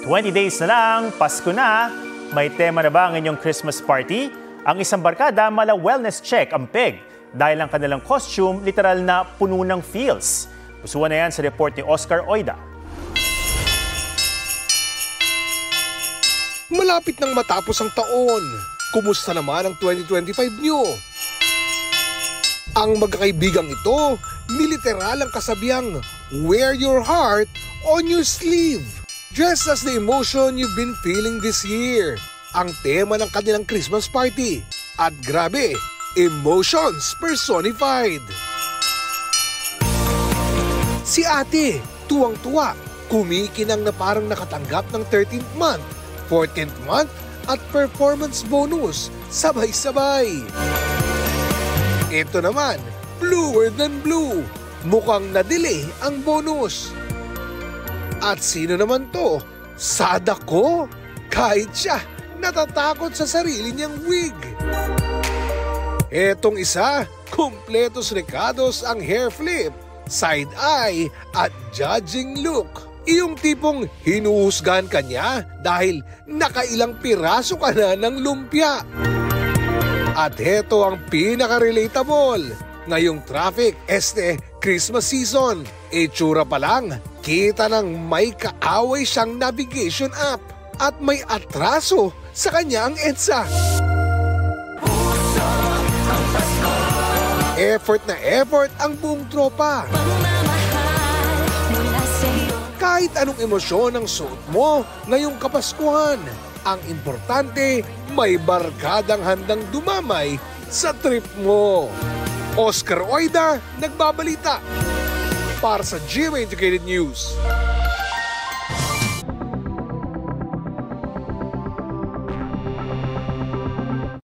20 days na lang, Pasko na. May tema na ba ang inyong Christmas party? Ang isang barkada mala wellness check ang PEG dahil ang kanilang costume literal na puno ng feels. Pusuan na yan sa report ni Oscar Oida. Malapit nang matapos ang taon. Kumusta naman ang 2025 nyo? Ang magkakaibigang ito, niliteral ang kasabihang wear your heart on your sleeve. Just as the emotion you've been feeling this year. Ang tema ng kanilang Christmas party. At grabe, emotions personified. Si ate, tuwang-tuwa, kumikinang na parang nakatanggap ng 13th month, 14th month at performance bonus sabay-sabay. Ito naman, bluer than blue, mukhang na-delay ang bonus. At sino naman to? Sada ko? Kahit siya, natatakot sa sarili niyang wig. Etong isa, kumpletos rekados ang hair flip, side eye at judging look. Iyong tipong hinuhusgahan ka niya dahil nakailang piraso ka na ng lumpia. At heto ang pinaka-relatable. Ngayong traffic, Christmas season. Itsura pa lang, kita ng may kaaway siyang navigation app at may atraso sa kanyang EDSA. Effort na effort ang buong tropa. Kahit anong emosyon ang suot mo ngayong Kapaskuhan, ang importante may barkadang handang dumamay sa trip mo. Oscar Oida, nagbabalita para sa GMA Integrated News.